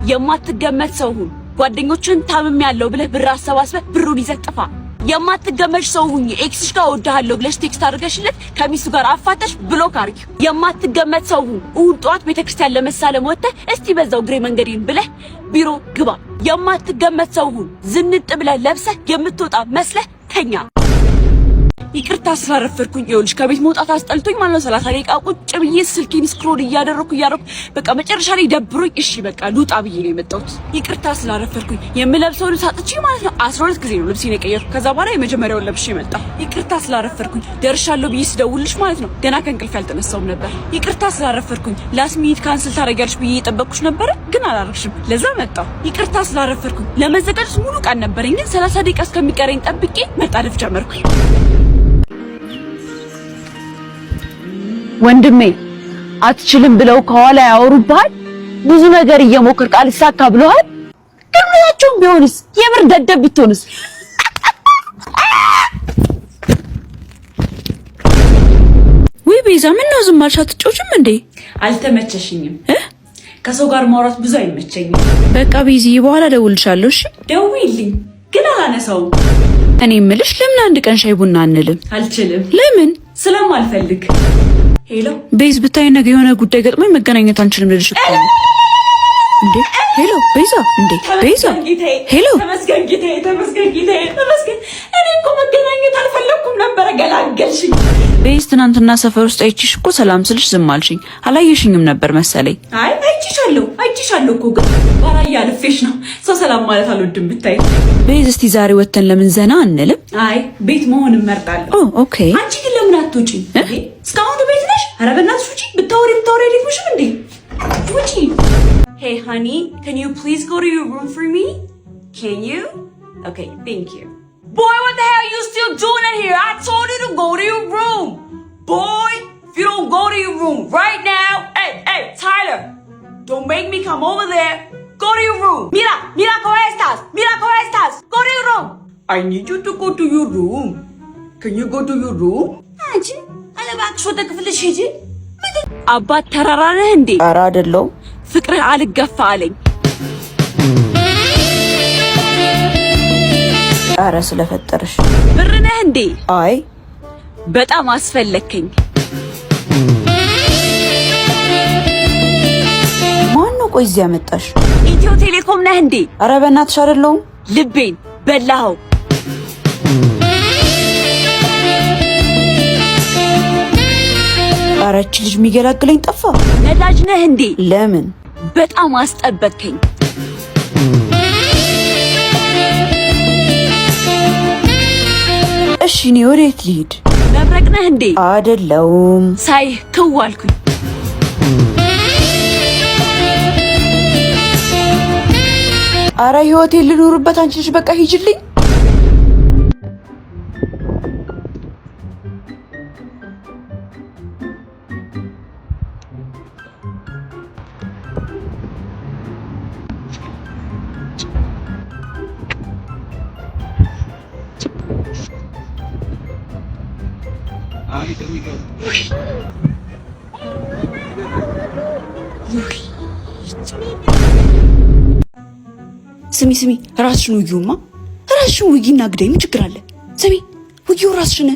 የማትገመት ሰው ሁን። ጓደኞችን ታምም ያለው ብለህ ብር አሰባስበህ ብሩን ይዘህ ጥፋ። የማትገመሽ ሰው ሁኚ። ኤክስሽ ጋር ወዳሃለሁ ብለሽ ቴክስት አድርገሽለት ከሚስቱ ጋር አፋተሽ ብሎክ አድርጊው። የማትገመት ሰው ሁን። እሁድ ጠዋት ቤተክርስቲያን ለመሳለም ወጥተህ እስቲ በዛው ግሬ መንገዴን ብለህ ቢሮ ግባ። የማትገመት ሰው ሁን። ዝንጥ ብለህ ለብሰህ የምትወጣ መስለህ ተኛ። ይቅርታ ስላረፈድኩኝ ይኸውልሽ ከቤት መውጣት አስጠልቶኝ ማለት ነው 30 ደቂቃ ቁጭ ብዬ ስልኬን ስክሮል እያደረኩ በቃ መጨረሻ ላይ ደብሮኝ እሺ በቃ ልውጣ ብዬ ነው የመጣሁት። ይቅርታ ስላረፈድኩኝ የምለብሰው ልብስ አጥቼ ማለት ነው 12 ጊዜ ነው ልብሴን የቀየርኩት። ከዛ በኋላ የመጀመሪያውን ለብሼ መጣሁ። ይቅርታ ስላረፈድኩኝ ደርሻለሁ ብዬ ስደውልሽ ማለት ነው ገና ከእንቅልፍ ያልተነሳሁም ነበር። ይቅርታ ስላረፈድኩኝ ላስት ሚኒት ካንስል ታደርጊያለሽ ብዬ እየጠበቅኩሽ ነበር ግን አላረግሽም። ለዛ መጣሁ። ይቅርታ ስላረፈድኩኝ ለመዘጋጀት ሙሉ ቀን ነበረኝ ግን 30 ደቂቃ እስከሚቀረኝ ጠብቄ መጣደፍ ጀመርኩኝ። ወንድሜ አትችልም ብለው ከኋላ ያወሩብሃል። ብዙ ነገር እየሞከርክ አልሳካ ብለዋል። ግርማቸውም ቢሆንስ የምር ደደብ ብትሆንስ? ወይ ቤዛ ምን ነው ዝም አልሽ? አትጮችም እንዴ? አልተመቸሽኝም። ከሰው ጋር ማውራት ብዙ አይመቸኝም። በቃ ቤዚ በኋላ ደውልሻለሁ። እሺ ደውይልኝ። ግን አላነሳውም። እኔ እምልሽ ለምን አንድ ቀን ሻይ ቡና አንልም? አልችልም። ለምን? ስለማልፈልግ። ሄሎ ቤዝ ብታይ ነገ የሆነ ጉዳይ ገጥሞኝ መገናኘት አንችልም ልልሽ እኮ ነው። እንዴ ሄሎ ቤዛ፣ እንዴ ቤዛ፣ ሄሎ ተመስገን ጌታዬ፣ ተመስገን ጌታዬ፣ ተመስገን። እኔ እኮ መገናኘት አልፈለኩም ነበር፣ ገላገልሽኝ። ቤዝ ትናንትና ሰፈር ውስጥ አይችሽ እኮ ሰላም ስልሽ ዝም አልሽኝ። አላየሽኝም ነበር መሰለኝ። አይ አይችሻለሁ እኮ ግን ባራያ አልፌሽ ነው። ሰው ሰላም ማለት አልወድም ብታይ። ቤዝ እስቲ ዛሬ ወተን ለምን ዘና አንልም? አይ ቤት መሆን እመርጣለሁ። ኦኬ። አንቺ ግን ለምን አትወጪ? እስካሁን ቤት ነሽ? ኧረ በእናትሽ ውጪ። ብታወሪ አይደክምሽም እንዴ? ውጪ። Hey honey, can you please go to your room for me? Can you? Okay, thank you. Boy, what the hell are you still doing in here? I told you to go to your room. Boy, if you don't go to your room right now, hey, Tyler, don't make me come over there. Go to your room. Mira cómo estás. Go to your room. I need you to go to your room. Can you go to your room? አንቺ አለባክሽ ወደ ክፍልሽ ሂጂ። አባት ተራራ ነህ እንዴ? ኧረ አይደለሁም። ፍቅርህ አልገፋ አለኝ። ኧረ ስለፈጠረሽ ብር ነህ እንዴ? አይ በጣም አስፈለከኝ። ማን ነው ቆይ እዚህ ያመጣሽ? ኢትዮ ቴሌኮም ነህ እንዴ? ኧረ በእናትሽ አይደለሁም። ልቤን በላኸው። ኧረ እቺ ልጅ የሚገላግለኝ ጠፋ። ነዳጅ ነህ እንዴ? ለምን? በጣም አስጠበከኝ። እሺ እኔ ወዴት ልሂድ? መብረቅ ነህ እንዴ? አይደለሁም። ሳይህ ክው አልኩኝ። ኧረ ህይወቴን ልኖርበት። አንቺ ልጅ በቃ ሂጂልኝ። ስሚ ራስሽን ውጊውማ። ራስሽን ውጊና ግደይ። ምን ችግር አለ? ስሚ ውጊው ራስሽን።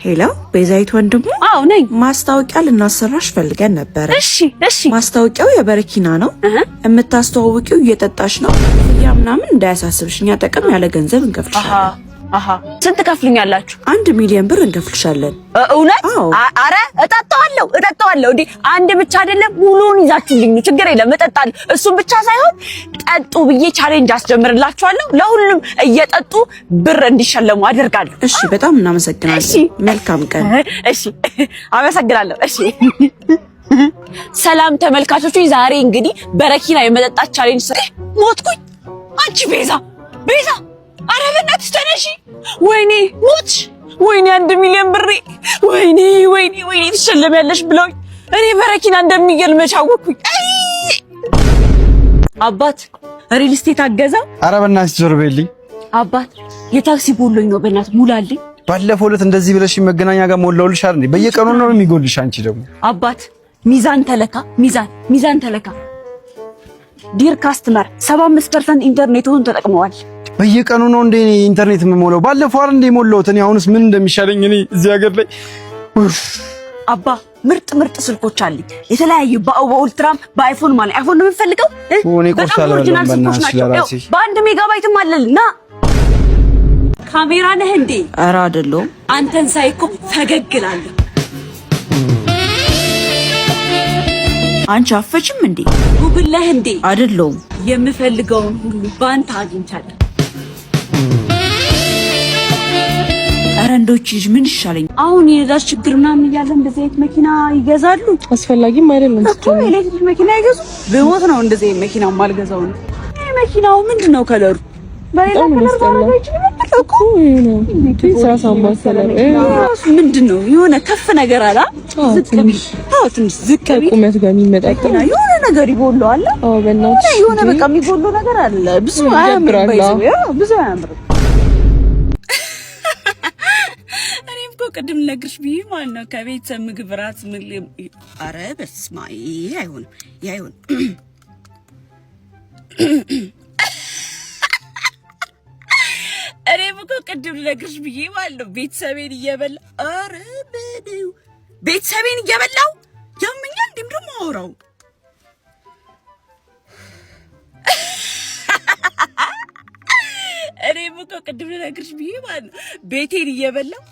ሄሎ ቤዛዊት ወንድሙ። አዎ ነኝ። ማስታወቂያ ልናሰራሽ ፈልገን ነበረ። እሺ። ማስታወቂያው የበረኪና ነው። የምታስተዋውቂው እየጠጣሽ ነው። ያ ምናምን እንዳያሳስብሽ፣ እኛ ጠቀም ያለ ገንዘብ እንከፍልሻለን። ስንት ከፍሉኛላችሁ? 1 ሚሊዮን ብር እንከፍልሻለን። እውነት? አረ እጠጣዋለሁ። እንዴ አንድ ብቻ አይደለም ሙሉውን ይዛችሁልኝ ችግር የለም እጠጣለሁ። እሱም ብቻ ሳይሆን ጠጡ ብዬ ቻሌንጅ አስጀምርላችኋለሁ። ለሁሉም እየጠጡ ብር እንዲሸለሙ አደርጋለሁ። እሺ በጣም እናመሰግናለን። መልካም ቀን። እሺ አመሰግናለሁ። እሺ ሰላም ተመልካቾች፣ ዛሬ እንግዲህ በረኪና የመጠጣት ቻሌንጅ ሞትኩኝ። አንቺ ቤዛ አረ በእናትሽ ተነሺ። ወይኔ ሞትሽ። ወይኔ 1 ሚሊዮን ብሬ። ወይኔ ትሸለሚያለሽ ብለውኝ እኔ በረኪና እንደሚገል መቻወኩኝ። አባት ሪል ስቴት አገዛ። አረ በእናትሽ ዞር በልኝ። አባት የታክሲ ቦሎኝ ነው በእናት ሙላልኝ። ባለፈው ዕለት እንደዚህ ብለሽ መገናኛ ጋር ሞላውልሽ አይደል? በየቀኑ ነው የሚጎልሽ። አንቺ ደግሞ አባት ሚዛን ተለካ፣ ሚዛን ተለካ። ዲር ካስተመር 75% ኢንተርኔቱን ተጠቅመዋል። በየቀኑ ነው እንደ ኢንተርኔት የምሞላው። ባለፈው አይደል እንደ ሞላውት። እኔ አሁንስ ምን እንደሚሻለኝ እኔ እዚህ ሀገር ላይ አባ ምርጥ ስልኮች አሉኝ። የተለያዩ በኡልትራም በአይፎን ማለት አይፎን ነው የምፈልገው። በጣም ኦሪጂናል ስልኮች ናቸው። በአንድ ሜጋባይትም አለልና ካሜራ ነህ እንዴ? ኧረ አይደለሁም። አንተን ሳይኮ ፈገግ እላለሁ። አንቺ አፈችም እንዴ? ጉብል ነህ እንዴ? አይደለሁም። የምፈልገውን ሁሉ ባንተ አግኝቻለሁ። ኧረ እንደውች ልጅ ምን ይሻለኝ? አሁን የነዳጅ ችግር ምናምን እያለ እንደዚህ አይነት መኪና ይገዛሉ? አስፈላጊም አይደለም እኮ ኤሌክትሪክ መኪና ይገዙ። በሞት ነው እንደዚህ አይነት መኪና ማልገዛው ነው። ይሄ መኪናው ምንድነው ከለሩ? በሌላ ከለር ባረጋች እኮ ምንድነው? የሆነ ከፍ ነገር አላ ዝቅ ቢል ትንሽ ዝቅ ቢል ቁመት ጋር የሚመጣጠን የሆነ ነገር ይጎለዋል። አዎ በእናትሽ የሆነ በቃ የሚጎለው ነገር አለ። ብዙ አያምርም። ብዙ አያምርም። እኔም እኮ ቅድም ልነግርሽ ብዬ ማለት ነው ከቤተሰብ ምግብ ራት ምግብ። ኧረ በስመ አብ ይሄ አይሆንም፣ ይሄ አይሆንም። እኔም እኮ ቅድም ልነግርሽ ብዬ ማለት ነው ቤተሰቤን እየበላ ኧረ በለው ቤተሰቤን እየበላው ያመኛል። እንዴም ደግሞ አወራው እኔም እኮ ቅድም ልነግርሽ ብዬ ማለት ነው ቤቴን እየበላው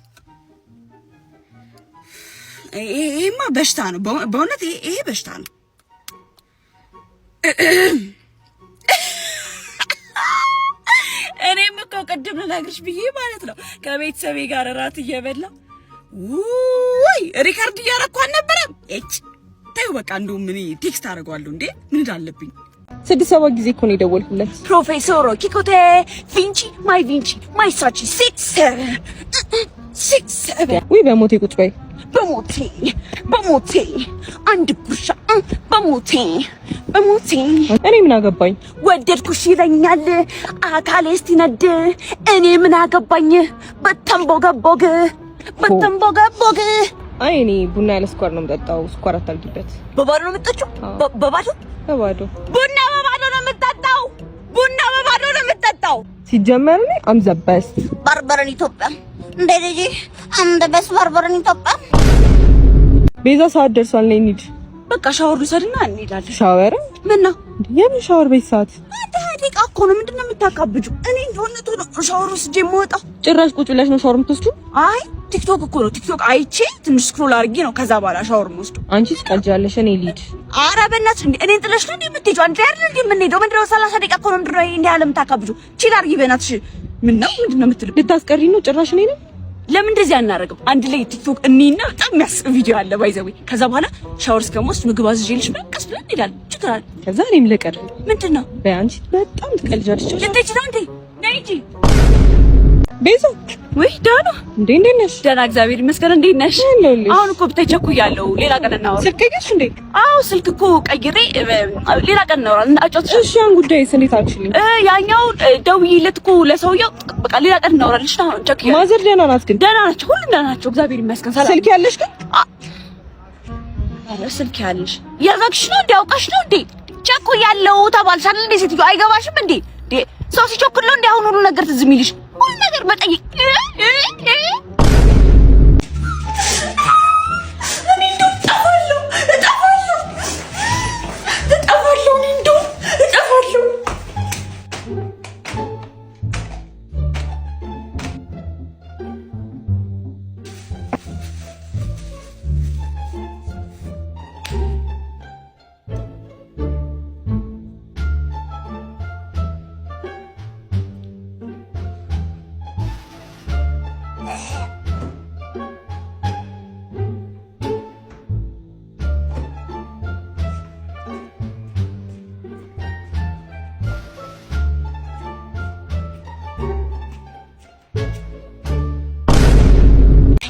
ይሄማ በሽታ ነው በእውነት ይሄ በሽታ ነው። እኔም እኮ ቅድም ልነግርሽ ብዬ ማለት ነው ከቤተሰቤ ጋር እራት እየበላው ውይ ሪካርድ እያደረኩ አልነበረም። እጭ ተይው በቃ እንደውም እኔ ቴክስት አደርገዋለሁ። እንዴ ምን እንዳለብኝ 6-7 ጊዜ እኮ ነው የደወልኩለት። ፕሮፌሰር ኪኮቴ ቪንቺ ማይ ሳቺ 6-7 ወይ በሞቴ ቁጭ በይ። በሞቴ አንድ ጉርሻ በሞቴ እኔ ምን አገባኝ? ወደድኩሽ ይለኛል አካሌ እስቲነድ እኔ ምን አገባኝ? በተንቦገቦግ አይ እኔ ቡና ያለ ስኳር ነው የምጠጣው። ስኳር አታርጊበት። በባዶ ነው የምጠጪው? በባዶ ቡና በባዶ ነው የምጠጣው። ሲጀመር እኔ አም ዘ ቤስት ባርበረን ኢትዮጵያ እንደ ልጅ አንድ በስ ባርበረን ኢትዮጵያ። ቤዛ ሰዓት ደርሷል። ነይ እንሂድ። በቃ ሻወር ልውሰድና እንሄዳለን። ሻወር ምን ነው የምን ሻወር? ቤት ሰዓት ደቂቃ እኮ ነው። ምንድነው የምታካብጁ? እኔ እንደሆነ ነው ሻወር ወስጄ የምወጣው። ጭራሽ ቁጭ ብለሽ ነው ሻወር የምትወስጂው? አይ ቲክቶክ እኮ ነው። ቲክቶክ አይቼ ትንሽ ስክሮል አድርጌ ነው ከዛ በኋላ ሻወር የምወስደው። አንቺ ትቀልጃለሽ። እኔ ልሂድ። ኧረ በእናትሽ እንዴ እኔን ጥለሽ ነው እንዴ የምትሄጂው? አንቺ አይደል እንዴ የምንሄደው? ምንድነው 30 ደቂቃ እኮ ነው። ምንድነው እንዴ ያለ የምታካብጁ? ቺል አድርጊ በእናትሽ። ምንድነው የምትለው? ልታስቀሪ ነው ጭራሽ እኔ ነኝ። ለምን እንደዚህ አናደርግም? አንድ ላይ ቲክቶክ እኔና በጣም የሚያስቅ ቪዲዮ አለ ባይዘው። ከዛ በኋላ ሻወር እስከምወስድ ምግብ አዝዤልሽ በቃስ ብለን እንሄዳለን። ችግር ከዛ እኔም ልቀር። ምንድነው? በአንቺ በጣም ትቀልጃለሽ። ልትሄጂ ነው እንዴ? ነይ እንጂ ቤዛ። ወይ ዳና እንዴት ነሽ? ደህና እግዚአብሔር ይመስገን። እንዴት ነሽ? አሁን እኮ ብታይ ቸኩያለሁ። ሌላ ቀን እናወራ። ስልክ ቀይርሽ እንዴ? አዎ ስልክ እኮ ቀይሬ ሌላ ቀን እናወራለን። አጫውትሽ። እሺ ያን ጉዳይስ እንዴት አልችልም? ያኛው ደውዬለት እኮ ለሰውየው በቃ ሌላ ቀን እናወራለን። እሺ አሁን ቸኩያለሁ። ማዘር ደህና ናት ግን? ደህና ናቸው፣ ሁሉም ደህና ናቸው እግዚአብሔር ይመስገን። ሰላም። ስልክ ያለሽ ግን? አረ ስልክ ያለሽ ያዛክሽ ነው እንዴ? አውቃሽ ነው እንዴ? ቸኩያለሁ ተባልሽ አይደል እንዴ? ሴትዮ አይገባሽም እንዴ? ሰው ሲቸኩል ነው እንዴ አሁን ሁሉ ነገር ትዝ የሚልሽ? ሁሉ ነገር መጠየቅ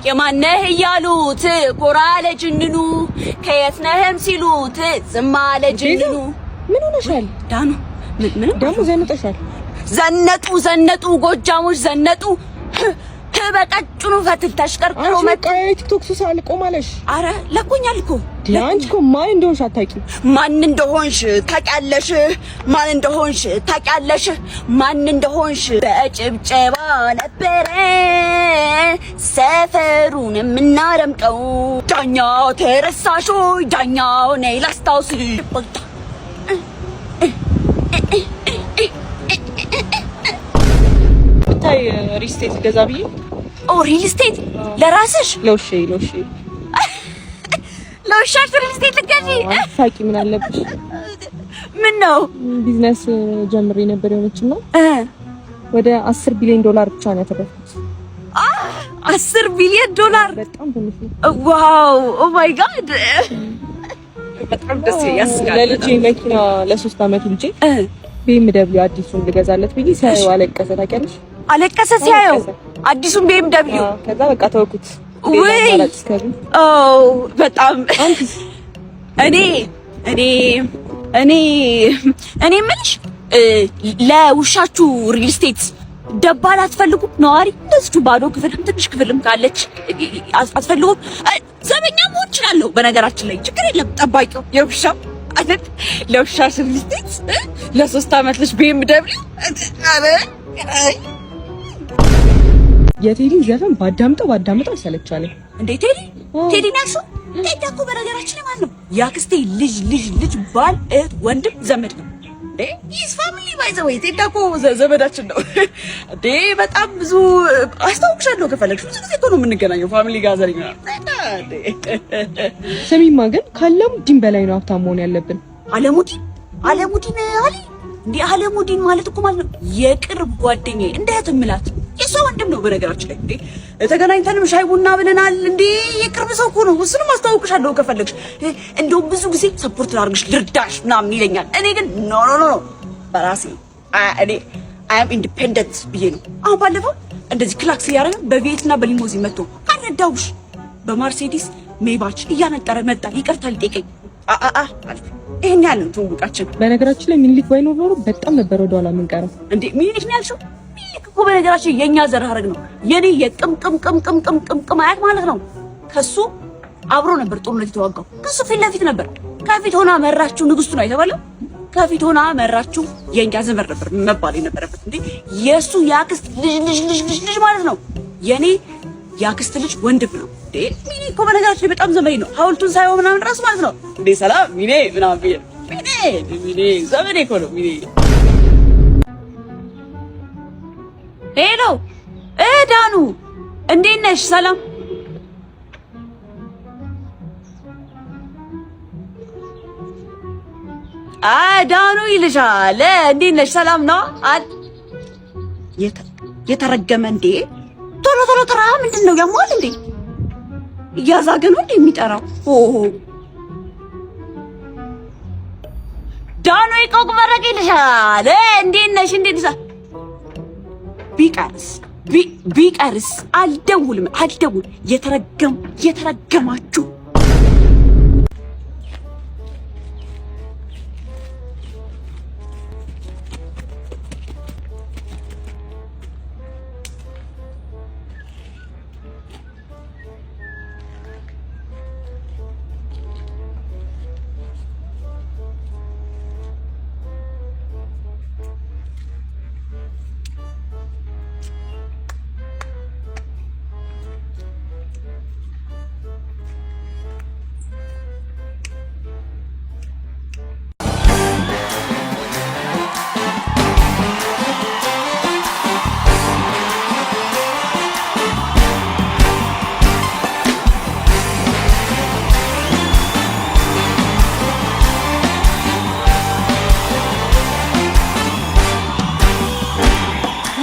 የማነህ እያሉት ኮራ ለጅንኑ ከየት ነህም ሲሉት ዝም አለ ጅንኑ። ምን ሆነሻል ዳኑ? ምን ደግሞ ዘንጠሻል? ዘነጡ ጎጃሞች ዘነጡ በቀጭኑ ፈትል ተሽቀርቅሮ በቃ የቲክቶክ ሱስ አልቆማለሽ። አረ ለቆኛል እኮ አንቺ እኮ ማን እንደሆንሽ አታውቂም። ማን እንደሆንሽ ታውቂያለሽ። ማን እንደሆንሽ ታውቂያለሽ። ማን እንደሆንሽ በጭብጨባ ነበረ ሰፈሩን የምናደምቀው። ዳኛው ተረሳሽ ሆይ ዳኛው ነይ ላስታውስሽ። ታይ ሪል ስቴት ገዛ ብዬ። ኦ ሪል ስቴት ለራስሽ? ለውሼ ለውሻሽ ሪል ስቴት ልትገዢ? ሳቂ ምን አለብሽ? ምን ነው ቢዝነስ ጀምሬ ነበር የሆነችና ወደ 10 ቢሊዮን ዶላር ብቻ ነው ያተረፍኩት። 10 ቢሊዮን ዶላር በጣም ትንሽ ነው። ዋው ኦ ማይ ጋድ በጣም ደስ ያስጋል። ለልጄ መኪና ለ3 አመት ልጄ BMW አዲሱን ልገዛለት ብዬ ሲያየው አለቀሰ። ታውቂያለሽ? አለቀሰ ሲያየው አዲሱን BMW። ከዛ በቃ ተውኩት። ወይ ኦ በጣም እኔ የምልሽ ለውሻችሁ ሪል ስቴት ደባል አትፈልጉም? ነዋሪ እንደዚህ ባዶ ክፍልም ትንሽ ክፍልም ካለች አትፈልጉም? ዘበኛ መሆን እችላለሁ በነገራችን ላይ ችግር የለም። ጠባቂው የውሻው አይደል? ለውሻሽ ሪል ስቴት ለ3 አመት ልጅ BMW የቴዲ ዘፈን ባዳምጠው አልሰለቻለኝ። እንዴ ቴዲ ናሱ ቴዲ እኮ በነገራችን ላይ ማለት ነው ያክስቴ ልጅ ባል ወንድም ዘመድ ነው። ይስ ፋሚሊ ባይ ዘ ወይ ቴዲ እኮ ዘመዳችን ነው። እንዴ በጣም ብዙ አስታውቅሻለሁ ከፈለግሽ ብዙ ጊዜ እኮ ነው የምንገናኘው ፋሚሊ ጋዘሪንግ ነው። ስሚማ ግን ከአለሙዲን በላይ ነው ሀብታም መሆን ያለብን። አለሙዲን አሊ እንዴ አለሙዲን ማለት እኮ ማለት ነው የቅርብ ጓደኛዬ እንደ እህት እምላት የሷ ወንድም ነው በነገራችን ላይ። እንዴ ተገናኝተንም ሻይ ቡና ብለናል። እንዴ የቅርብ ሰው እኮ ነው። እሱንም አስተዋውቅሻለሁ ከፈለግሽ። እንደውም ብዙ ጊዜ ሰፖርት ላድርግሽ ልርዳሽ ምናምን ይለኛል። እኔ ግን ኖ በራሴ አይ አም ኢንዲፔንደንት ብዬ ነው። አሁን ባለፈው እንደዚህ ክላክስ እያደረገ በቪየትና በሊሞዚን መጥቶ አልነዳውሽ በማርሴዲስ ሜባች እያነጠረ መጣ። ይቅርታ ሊጠይቀኝ አልኩ። ይሄን ያህል ነው ትውውቃችን። በነገራችን ላይ ሚኒሊክ ባይኖር ኖሮ በጣም ነበር ወደኋላ የምንቀረው። እንዴ ሚኒሊክ ነው ያልሽው? ሚኒሊክ እኮ በነገራችን የኛ ዘር ሐረግ ነው። የኔ የቅም አያት ማለት ነው። ከሱ አብሮ ነበር ጦርነት የተዋጋው። ከሱ ፊት ለፊት ነበር። ከፊት ሆና መራችሁ ንግስቱ ነው የተባለው። ከፊት ሆና መራችሁ የኛ ዘመር ነበር መባል የነበረበት። እንዴ የሱ ያክስት ልጅ ማለት ነው። የኔ ያክስት ልጅ ወንድም ነው። እንዴ ሚኒ እኮ በነገራችን በጣም ዘመዴ ነው። ሐውልቱን ሳይሆን ምናምን ራሱ ማለት ነው። እንዴ ሰላም ሚኔ ምናምን ብዬ ሚኔ ዘመዴ እኮ ነው ሚኔ። ሄሎ ዳኑ እንዴት ነሽ? ሰላም ዳኑ ይልሻል። እንዴት ነሽ? ሰላም ነው የተረገመ እንዴ ቶሎ ጥራ። ምንድን ነው ያሟል እንዴ? እያዛገ ነው እንዴ የሚጠራው? ዳኑ ይቆቅ መረቅ ይልሻል። እንዴት ነሽ? እንዴት ይሳ ቢቀርስ አልደውልም። የተረገማችሁ